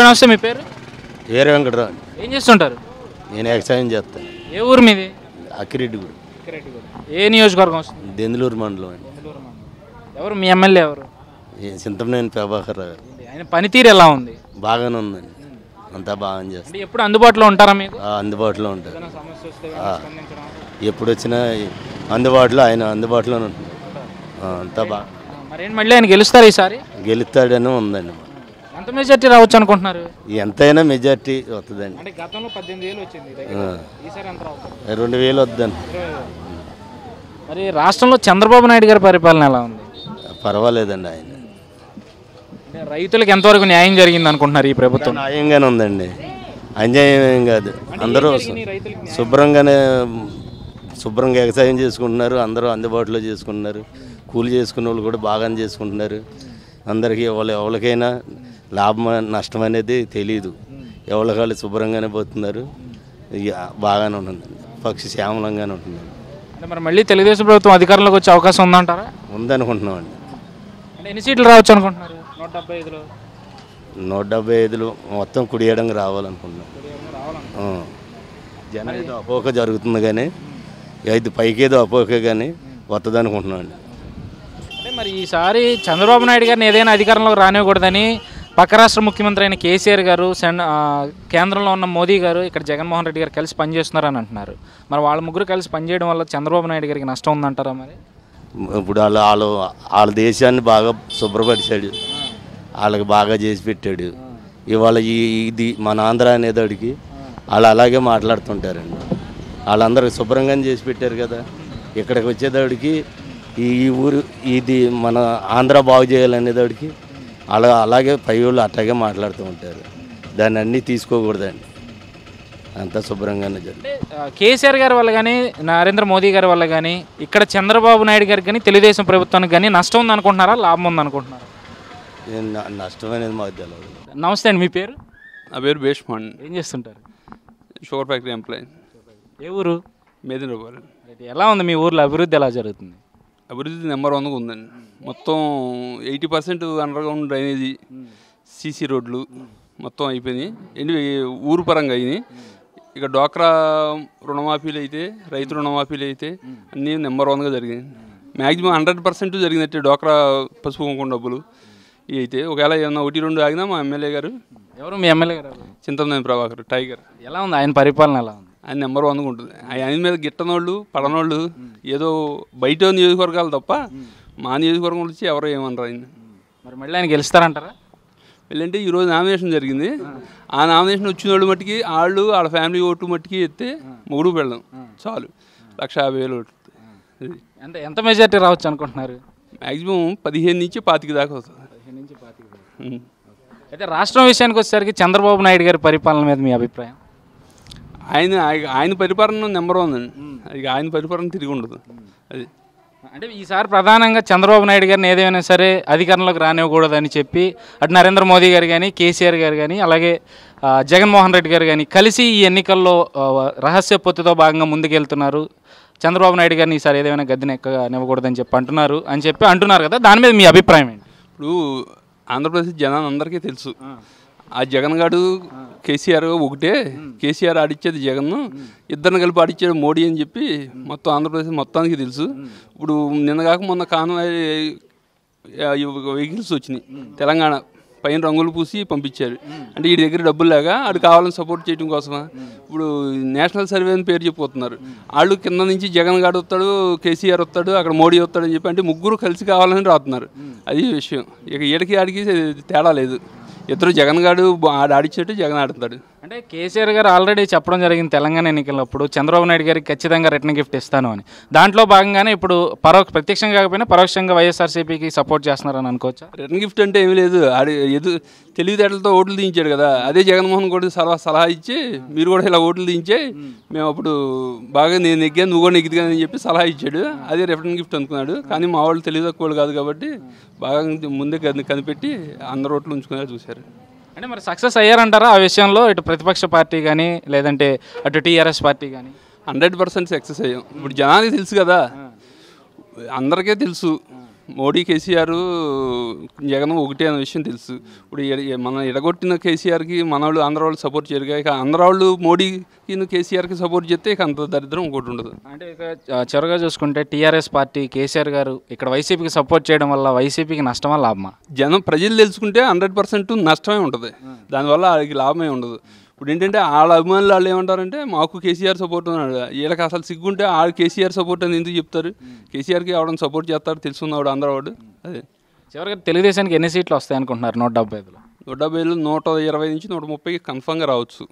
నమస్తే, మీ పేరు? ఏరే వెంకటరావు. ఏం చేస్తుంటారు? నేను ఎక్సైజ్ చేస్తాను. ఏ ఊరు మీది? అక్కిరెడ్డిగూడ. ఏ నియోజకవర్గం వస్తుంది? దెందులూరు మండలం అండి. ఎవరు మీ ఎమ్మెల్యే ఎవరు? చింతమనేని ప్రభాకర్ రావు. ఆయన పనితీరు ఎలా ఉంది? బాగానే ఉందండి, అంతా బాగానే చేస్తాను. ఎప్పుడు అందుబాటులో ఉంటారా మీకు? అందుబాటులో ఉంటారు. ఎప్పుడు వచ్చినా అందుబాటులో ఆయన అందుబాటులోనే ఉంటుంది. అంతా బాగా. మరేం మళ్ళీ ఆయన గెలుస్తారు ఈసారి? గెలుస్తాడని ఉందండి. ఎంత మెజార్టీ రావచ్చు అనుకుంటున్నారు? ఎంతైనా మెజార్టీ వస్తుందండి. అంటే గతంలో 18,000 వచ్చింది, ఈసారి ఎంత రావచ్చు? 2,000 వద్దండి. మరి రాష్ట్రంలో చంద్రబాబు నాయుడు గారి పరిపాలన ఎలా ఉంది? పర్వాలేదండి. ఆయన రైతులకు ఎంతవరకు న్యాయం జరిగింది అనుకుంటున్నారు ఈ ప్రభుత్వం? న్యాయంగానే ఉందండి, అన్యాయం ఏం కాదు. అందరూ శుభ్రంగా వ్యవసాయం చేసుకుంటున్నారు, అందరూ అందుబాటులో చేసుకుంటున్నారు. కూలి చేసుకునే వాళ్ళు కూడా బాగానే చేసుకుంటున్నారు. అందరికీ ఎవరికైనా లాభం నష్టం అనేది తెలియదు. ఎవరికాళ్ళు శుభ్రంగానే పోతున్నారు, బాగానే ఉంటుందండి. పక్షి శ్యామలంగానే ఉంటుందండి. అంటే మరి మళ్ళీ తెలుగుదేశం ప్రభుత్వం అధికారంలోకి వచ్చే అవకాశం ఉందంటారా? ఉందనుకుంటున్నామండి. అంటే ఎన్ని సీట్లు రావచ్చు అనుకుంటున్నారు? 175లో 175 మొత్తం కుడియడంగా రావాలనుకుంటున్నాం. జనం ఏదో అపోక జరుగుతుంది, కానీ అయితే పైకి ఏదో అపోకే కానీ వస్తుంది అనుకుంటున్నామండి. అంటే మరి ఈసారి చంద్రబాబు నాయుడు గారిని ఏదైనా అధికారంలోకి రానివ్వకూడదని పక్క రాష్ట్ర ముఖ్యమంత్రి అయిన కేసీఆర్ గారు, కేంద్రంలో ఉన్న మోదీ గారు, ఇక్కడ జగన్మోహన్ రెడ్డి గారు కలిసి పనిచేస్తున్నారని అంటున్నారు. మరి వాళ్ళ ముగ్గురు కలిసి పనిచేయడం వల్ల చంద్రబాబు నాయుడు గారికి నష్టం ఉందంటారా? మరి ఇప్పుడు వాళ్ళ దేశాన్ని బాగా శుభ్రపరిచాడు, వాళ్ళకి బాగా చేసి పెట్టాడు. ఇవాళ ఇది మన ఆంధ్ర అనేదాడికి వాళ్ళు అలాగే మాట్లాడుతుంటారండి. వాళ్ళందరూ శుభ్రంగానే చేసి పెట్టారు కదా. ఇక్కడికి వచ్చేదాడికి ఈ ఊరు ఇది మన ఆంధ్ర బాగు చేయాలనేదాడికి అలాగే పై వాళ్ళు అట్లాగే మాట్లాడుతూ ఉంటారు. దాన్ని అన్నీ తీసుకోకూడదండి, అంతా శుభ్రంగానే జరిగింది. కేసీఆర్ గారి వల్ల కానీ, నరేంద్ర మోదీ గారి వల్ల కానీ, ఇక్కడ చంద్రబాబు నాయుడు గారికి కానీ, తెలుగుదేశం ప్రభుత్వానికి కానీ నష్టం ఉందనుకుంటున్నారా, లాభం ఉందనుకుంటున్నారా? నష్టం అనేది మాకు తెలియదు. నమస్తే అండి, మీ పేరు? నా పేరు భీష్మన్. ఏం చేస్తుంటారు? Sugar factory employee. ఏ ఊరు? మేదినరూపాయలు. ఎలా ఉంది మీ ఊర్లో అభివృద్ధి, ఎలా జరుగుతుంది? అభివృద్ధి నెంబర్ 1గా ఉందండి. మొత్తం 80% అండర్గ్రౌండ్ డ్రైనేజీ, సీసీ రోడ్లు మొత్తం అయిపోయినాయి. ఊరు పరంగా అయినాయి. ఇక డ్వాక్రా రుణమాఫీలు అయితే, రైతు రుణమాఫీలు అయితే అన్నీ నెంబర్ 1గా జరిగాయి. మ్యాక్సిమం 100% జరిగినట్టే డ్వాక్రా పసుపు కుంకుమ డబ్బులు ఇవి అయితే. ఒకవేళ ఏమన్నా 1-2 ఆగినా మా ఎమ్మెల్యే గారు. ఎవరు మీ ఎమ్మెల్యే గారు? చింతమనేని ప్రభాకర్, టైగర్. ఎలా ఉంది ఆయన పరిపాలన? ఎలా ఉంది? ఆయన నెంబర్ 1గా ఉంటుంది. ఆయన మీద గిట్టనోళ్ళు పడనోళ్ళు ఏదో బయట నియోజకవర్గాలు తప్ప మా నియోజకవర్గం వచ్చి ఎవరో ఏమన్నారు ఆయన. మరి మళ్ళీ ఆయన గెలుస్తారంటారా? వెళ్ళంటే ఈరోజు నామినేషన్ జరిగింది. ఆ నామినేషన్ వచ్చిన వాళ్ళు మట్టికి వాళ్ళ ఫ్యామిలీ ఓటు మట్టికి ఎత్తే మూడు పెళ్ళం చాలు, 150,000 ఓట్లు. ఎంత మెజార్టీ రావచ్చు అనుకుంటున్నారు? మ్యాక్సిమం 15 నుంచి 25 దాకా వస్తుంది. 15 నుంచి 25. అయితే రాష్ట్రం విషయానికి వచ్చేసరికి చంద్రబాబు నాయుడు గారి పరిపాలన మీద మీ అభిప్రాయం? ఆయన పరిపాలన నెంబర్ 1 అండి. అది ఆయన పరిపాలన తిరిగి ఉండదు. అది అంటే ఈసారి ప్రధానంగా చంద్రబాబు నాయుడు గారిని ఏదైనా సరే అధికారంలోకి రానివ్వకూడదని చెప్పి అటు నరేంద్ర మోదీ గారు కానీ, కేసీఆర్ గారు కానీ, అలాగే జగన్మోహన్ రెడ్డి గారు కానీ కలిసి ఈ ఎన్నికల్లో రహస్య పొత్తుతో భాగంగా ముందుకెళ్తున్నారు. చంద్రబాబు నాయుడు గారిని ఈసారి ఏదైనా గద్దెని ఎక్కనివ్వకూడదని చెప్పి అంటున్నారు కదా, దాని మీద మీ అభిప్రాయం ఏంటి? ఇప్పుడు ఆంధ్రప్రదేశ్ జనాన్ని అందరికీ తెలుసు. ఆ జగన్ గారు కేసీఆర్ ఒకటే. కేసీఆర్ ఆడిచ్చేది జగన్, ఇద్దరిని కలిపి ఆడిచ్చేది మోడీ అని చెప్పి మొత్తం ఆంధ్రప్రదేశ్ మొత్తానికి తెలుసు. ఇప్పుడు నిన్నగాక మొన్న కాన్వాయ్ వెహికల్స్ వచ్చినాయి తెలంగాణ పైన రంగులు పూసి పంపించారు. అంటే వీడి దగ్గర డబ్బులు లేక ఆడు కావాలని సపోర్ట్ చేయడం కోసమా? ఇప్పుడు నేషనల్ సర్వే అని పేరు చెప్పిపోతున్నారు. వాళ్ళు కింద నుంచి జగన్ గారు వస్తాడు, కేసీఆర్ వస్తాడు, అక్కడ మోడీ వస్తాడు అని చెప్పి అంటే ముగ్గురు కలిసి కావాలని రాస్తున్నారు. అది విషయం. ఇక ఈడకి ఆడికి తేడా లేదు. ఇద్దరు జగన్ గారు ఆడిచ్చేట్టు జగన్ ఆడుతాడు. అంటే కేసీఆర్ గారు ఆల్రెడీ చెప్పడం జరిగింది తెలంగాణ ఎన్నికలప్పుడు చంద్రబాబు నాయుడు గారికి ఖచ్చితంగా రిటర్న్ గిఫ్ట్ ఇస్తాను అని. దాంట్లో భాగంగానే ఇప్పుడు ప్రత్యక్షంగా కాకపోయినా పరోక్షంగా వైఎస్ఆర్సీపీకి సపోర్ట్ చేస్తున్నారని అనుకోవచ్చా? రిటర్న్ గిఫ్ట్ అంటే ఏమీ లేదు. తెలివితేటలతో ఓట్లు దించాడు కదా, అదే జగన్మోహన్ కూడా సలహా ఇచ్చి మీరు కూడా ఇలా ఓట్లు దించే మేము అప్పుడు బాగా నేను నెగ్గాను నువ్వు కూడా నెగ్గిది అని చెప్పి సలహా ఇచ్చాడు. అదే రిటర్న్ గిఫ్ట్ అనుకున్నాడు. కానీ మా వాళ్ళు తెలివి తక్కువ కాదు కాబట్టి బాగా ముందే కనిపెట్టి అందరు ఓట్లు ఉంచుకునేలా చూశారు. అంటే మరి సక్సెస్ అయ్యారంటారా ఆ విషయంలో? ఇటు ప్రతిపక్ష పార్టీ కానీ లేదంటే అటు టీఆర్ఎస్ పార్టీ కానీ? 100% సక్సెస్ అయ్యాం. ఇప్పుడు జనానికి తెలుసు కదా, అందరికీ తెలుసు మోడీ కేసీఆర్ జగన్ ఒకటే అనే విషయం తెలుసు. ఇప్పుడు మన ఎడగొట్టిన కేసీఆర్కి మన వాళ్ళు ఆంధ్ర వాళ్ళు సపోర్ట్ చేయరు. ఇక ఆంధ్ర వాళ్ళు మోడీకి కేసీఆర్కి సపోర్ట్ చేస్తే ఇక అంత దరిద్రం ఇంకోటి ఉండదు. అంటే ఇక చివరిగా చూసుకుంటే టీఆర్ఎస్ పార్టీ కేసీఆర్ గారు ఇక్కడ వైసీపీకి సపోర్ట్ చేయడం వల్ల వైసీపీకి నష్టమా లాభమా? ప్రజలు తెలుసుకుంటే 100% నష్టమే ఉంటుంది, దానివల్ల వాళ్ళకి లాభమే ఉండదు. ఇప్పుడు ఏంటంటే వాళ్ళ అభిమానులు వాళ్ళు ఏమంటారంటే మాకు కేసీఆర్ సపోర్ట్ ఉన్నాడు, వీళ్ళకి అసలు సిగ్గుంటే వాళ్ళు కేసీఆర్ సపోర్ట్ అని ఎందుకు చెప్తారు? కేసీఆర్కి ఎవడని సపోర్ట్ చేస్తారు తెలుసుకున్నవాడు ఆంధ్రవాడు. అదే చివరిగా తెలుగుదేశానికి ఎన్ని సీట్లు వస్తాయి అనుకుంటున్నారు? 175లో 170, 120 నుంచి 130 కన్ఫామ్గా రావచ్చు.